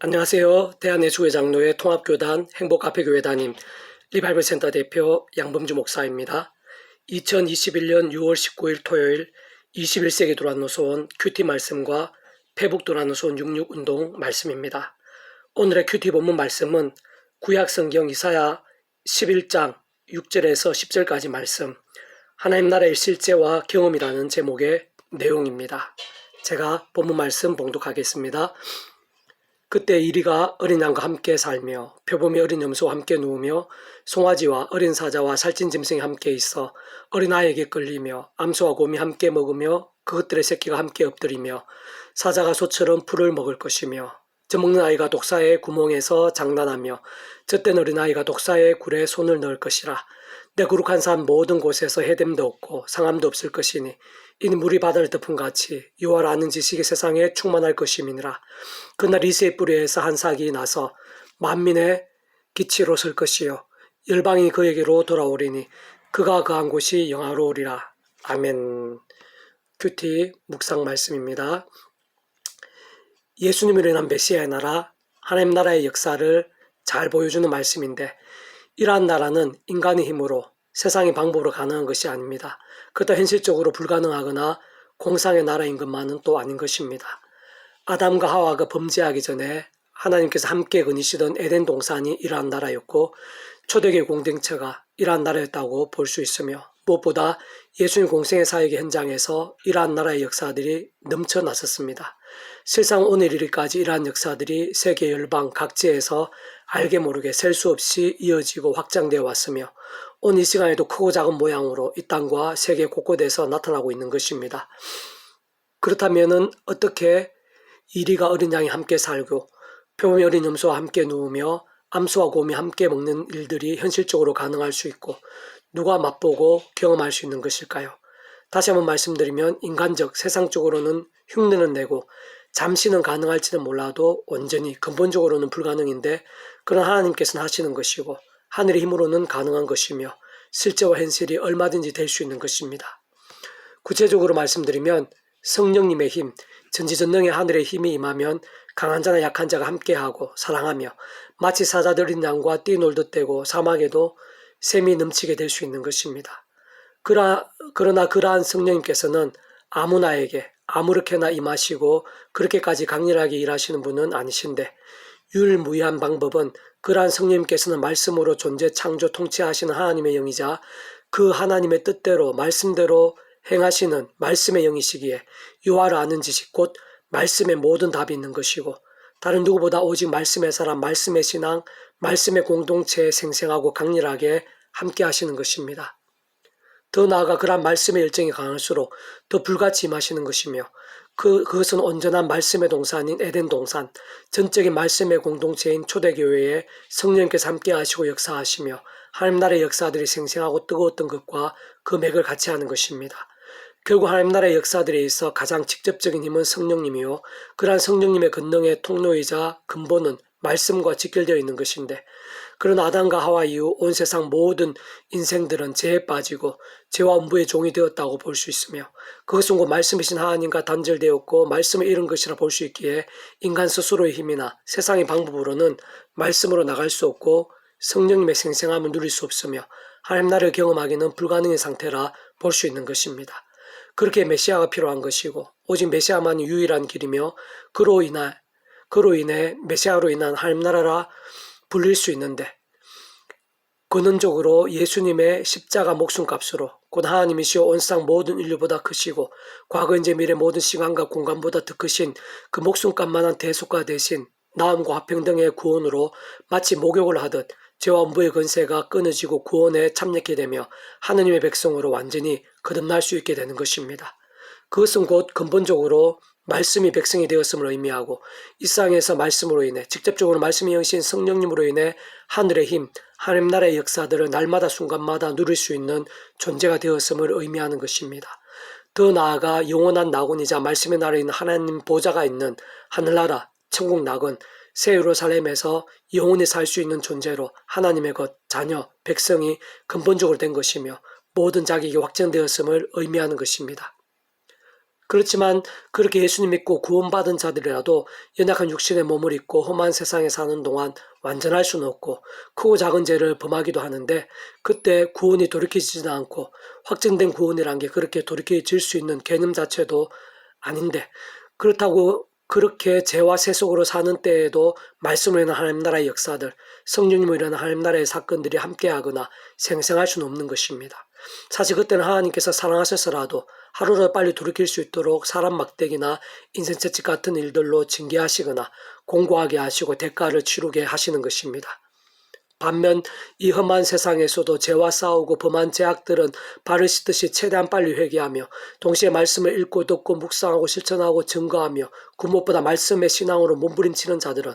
안녕하세요. 대한예수회장로회 통합교단 행복카페교회 담임 리바이벌센터 대표 양범주 목사입니다. 2021년 6월 19일 토요일 21세기 도란노소원 큐티 말씀과 페북 도란노소원 66운동 말씀입니다. 오늘의 큐티 본문 말씀은 구약성경 이사야 11장 6절에서 10절까지 말씀, 하나님 나라의 실제와 경험이라는 제목의 내용입니다. 제가 본문 말씀 봉독하겠습니다. 그때 이리가 어린 양과 함께 살며 표범이 어린 염소와 함께 누우며 송아지와 어린 사자와 살찐 짐승이 함께 있어 어린아이에게 끌리며 암소와 곰이 함께 먹으며 그것들의 새끼가 함께 엎드리며 사자가 소처럼 풀을 먹을 것이며 젖먹는 아이가 독사의 구멍에서 장난하며 젖된 어린아이가 독사의 굴에 손을 넣을 것이라. 내 거룩한 산 모든 곳에서 해됨도 없고 상함도 없을 것이니 이는 물이 바다를 덮은 같이 여호와를 아는 지식이 세상에 충만할 것임이니라. 그날 이새의 뿌리에서 한 싹이 나서 만민의 기치로 설 것이요 열방이 그에게로 돌아오리니 그가 거한 곳이 영화로우리라. 아멘. 큐티 묵상 말씀입니다. 예수님으로 인한 메시아의 나라, 하나님 나라의 역사를 잘 보여주는 말씀인데, 이러한 나라는 인간의 힘으로 세상의 방법으로 가능한 것이 아닙니다. 그렇다 현실적으로 불가능하거나 공상의 나라인 것만은 또 아닌 것입니다. 아담과 하와가 범죄하기 전에 하나님께서 함께 거니시던 에덴 동산이 이러한 나라였고 초대교회 공동체가 이러한 나라였다고 볼 수 있으며, 무엇보다 예수님 공생의 사역의 현장에서 이러한 나라의 역사들이 넘쳐났었습니다. 실상 오늘 이르기까지 이러한 역사들이 세계 열방 각지에서 알게 모르게 셀 수 없이 이어지고 확장되어 왔으며 오늘 이 시간에도 크고 작은 모양으로 이 땅과 세계 곳곳에서 나타나고 있는 것입니다. 그렇다면 어떻게 이리가 어린 양이 함께 살고 표범이 어린 염소와 함께 누우며 암소와 곰이 함께 먹는 일들이 현실적으로 가능할 수 있고 누가 맛보고 경험할 수 있는 것일까요? 다시 한번 말씀드리면 인간적, 세상적으로는 흉내는 내고 잠시는 가능할지는 몰라도 온전히 근본적으로는 불가능인데 그러나 하나님께서는 하시는 것이고 하늘의 힘으로는 가능한 것이며 실제와 현실이 얼마든지 될 수 있는 것입니다. 구체적으로 말씀드리면 성령님의 힘, 전지전능의 하늘의 힘이 임하면 강한 자나 약한 자가 함께하고 사랑하며 마치 사자들인 양과 뛰놀듯 되고 사막에도 샘이 넘치게 될 수 있는 것입니다. 그러나 그러한 성령님께서는 아무나에게 아무렇게나 임하시고 그렇게까지 강렬하게 일하시는 분은 아니신데 유일무이한 방법은 그러한 성령님께서는 말씀으로 존재 창조 통치하시는 하나님의 영이자 그 하나님의 뜻대로 말씀대로 행하시는 말씀의 영이시기에 여호와를 아는 지식 곧 말씀의 모든 답이 있는 것이고 다른 누구보다 오직 말씀의 사람, 말씀의 신앙, 말씀의 공동체에 생생하고 강렬하게 함께 하시는 것입니다. 더 나아가 그러한 말씀의 열정이 강할수록 더 불같이 임하시는 것이며 그것은 온전한 말씀의 동산인 에덴 동산, 전적인 말씀의 공동체인 초대교회에 성령께서 함께 하시고 역사하시며 하나님 나라의 역사들이 생생하고 뜨거웠던 것과 그 맥을 같이 하는 것입니다. 결국 하나님 나라의 역사들에 있어 가장 직접적인 힘은 성령님이요 그러한 성령님의 권능의 통로이자 근본은 말씀과 직결되어 있는 것인데, 그러나 아담과 하와 이후 온 세상 모든 인생들은 죄에 빠지고 죄와 음부의 종이 되었다고 볼 수 있으며 그것은 곧 말씀이신 하나님과 단절되었고 말씀을 잃은 것이라 볼 수 있기에 인간 스스로의 힘이나 세상의 방법으로는 말씀으로 나갈 수 없고 성령님의 생생함을 누릴 수 없으며 하나님 나라를 경험하기는 불가능한 상태라 볼 수 있는 것입니다. 그렇게 메시아가 필요한 것이고 오직 메시아만이 유일한 길이며 그로 인해 메시아로 인한 하나님 나라라 불릴 수 있는데, 근원적으로 예수님의 십자가 목숨값으로 곧 하나님이시여 온 세상 모든 인류보다 크시고 과거 현재 미래 모든 시간과 공간보다 더 크신 그 목숨값만한 대속가 대신 나음과 화평등의 구원으로 마치 목욕을 하듯 죄와 음부의 권세가 끊어지고 구원에 참여하게 되며 하느님의 백성으로 완전히 거듭날 수 있게 되는 것입니다. 그것은 곧 근본적으로 말씀이 백성이 되었음을 의미하고 이 세상에서 말씀으로 인해 직접적으로 말씀이 영신 성령님으로 인해 하늘의 힘, 하나님 나라의 역사들을 날마다 순간마다 누릴 수 있는 존재가 되었음을 의미하는 것입니다. 더 나아가 영원한 낙원이자 말씀의 나라에 있는 하나님 보좌가 있는 하늘나라, 천국 낙원, 새 예루살렘에서 영원히 살 수 있는 존재로 하나님의 것, 자녀, 백성이 근본적으로 된 것이며 모든 자격이 확정되었음을 의미하는 것입니다. 그렇지만 그렇게 예수님 믿고 구원받은 자들이라도 연약한 육신의 몸을 입고 험한 세상에 사는 동안 완전할 수는 없고 크고 작은 죄를 범하기도 하는데 그때 구원이 돌이키지도 않고 확정된 구원이란 게 그렇게 돌이켜질 수 있는 개념 자체도 아닌데 그렇다고 그렇게 죄와 세속으로 사는 때에도 말씀으로 인한 하나님 나라의 역사들, 성령님으로 인한 하나님 나라의 사건들이 함께하거나 생생할 수는 없는 것입니다. 사실 그때는 하나님께서 사랑하셔서라도 하루라도 빨리 돌이킬 수 있도록 사람 막대기나 인생 채찍 같은 일들로 징계하시거나 공고하게 하시고 대가를 치르게 하시는 것입니다. 반면 이 험한 세상에서도 죄와 싸우고 범한 죄악들은 발을 씻듯이 최대한 빨리 회개하며 동시에 말씀을 읽고 듣고 묵상하고 실천하고 증거하며 그 무엇보다 말씀의 신앙으로 몸부림치는 자들은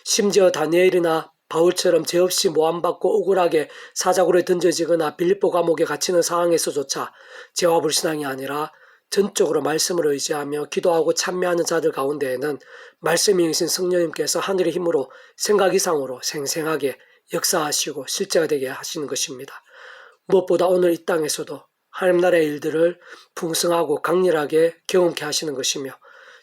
심지어 다니엘이나 바울처럼 죄 없이 모함받고 억울하게 사자굴에 던져지거나 빌립보 감옥에 갇히는 상황에서조차 죄와 불신앙이 아니라 전적으로 말씀을 의지하며 기도하고 찬미하는 자들 가운데에는 말씀이 이신 성령님께서 하늘의 힘으로 생각 이상으로 생생하게 역사하시고 실제가 되게 하시는 것입니다. 무엇보다 오늘 이 땅에서도 하나님 나라의 일들을 풍성하고 강렬하게 경험케 하시는 것이며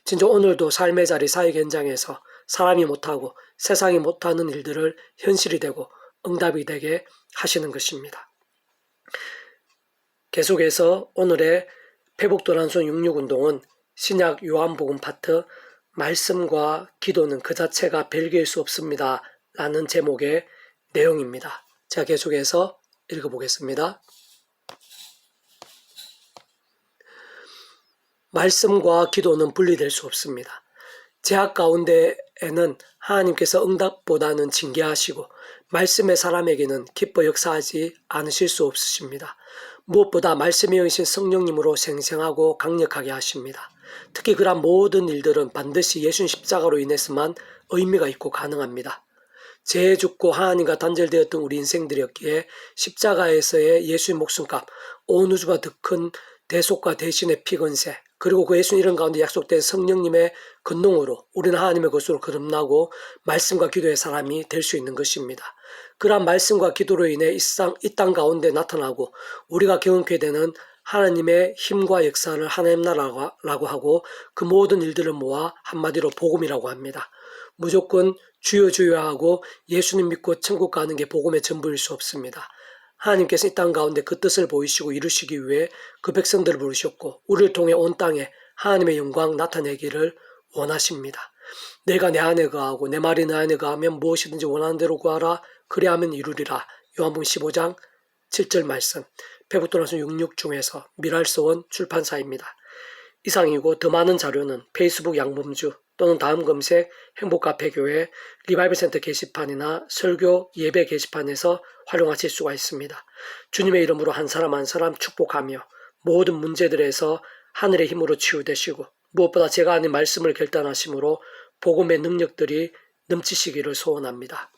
진짜 오늘도 삶의 자리 사역 현장에서 사람이 못하고 세상이 못하는 일들을 현실이 되고 응답이 되게 하시는 것입니다. 계속해서 오늘의 회복도란손 66운동은 신약 요한복음 파트 말씀과 기도는 그 자체가 별개일 수 없습니다 라는 제목의 내용입니다. 자, 계속해서 읽어보겠습니다. 말씀과 기도는 분리될 수 없습니다. 제약 가운데에는 하나님께서 응답보다는 징계하시고 말씀의 사람에게는 기뻐 역사하지 않으실 수 없으십니다. 무엇보다 말씀이 오신 성령님으로 생생하고 강력하게 하십니다. 특히 그러한 모든 일들은 반드시 예수님 십자가로 인해서만 의미가 있고 가능합니다. 죄에 죽고 하나님과 단절되었던 우리 인생들이었기에 십자가에서의 예수의 목숨값, 온 우주가 더 큰 대속과 대신의 피건세, 그리고 그 예수님 이름 가운데 약속된 성령님의 근동으로 우리는 하나님의 것으로 거듭나고 말씀과 기도의 사람이 될 수 있는 것입니다. 그러한 말씀과 기도로 인해 이 땅 가운데 나타나고 우리가 경험케 되는 하나님의 힘과 역사를 하나님 나라라고 하고 그 모든 일들을 모아 한마디로 복음이라고 합니다. 무조건 주여 주여 하고 예수님 믿고 천국 가는 게 복음의 전부일 수 없습니다. 하나님께서 이 땅 가운데 그 뜻을 보이시고 이루시기 위해 그 백성들을 부르셨고 우리를 통해 온 땅에 하나님의 영광 나타내기를 원하십니다. 내가 내 안에 거하고 내 말이 내 안에 거하면 무엇이든지 원하는 대로 구하라 그리하면 이루리라. 요한복음 15장 7절 말씀, 회복도란손 66 중에서 미랄서원 출판사입니다. 이상이고 더 많은 자료는 페이스북 양범주 또는 다음 검색 행복카페교회 리바이벌센터 게시판이나 설교 예배 게시판에서 활용하실 수가 있습니다. 주님의 이름으로 한 사람 한 사람 축복하며 모든 문제들에서 하늘의 힘으로 치유되시고 무엇보다 제가 아닌 말씀을 결단하심으로 복음의 능력들이 넘치시기를 소원합니다.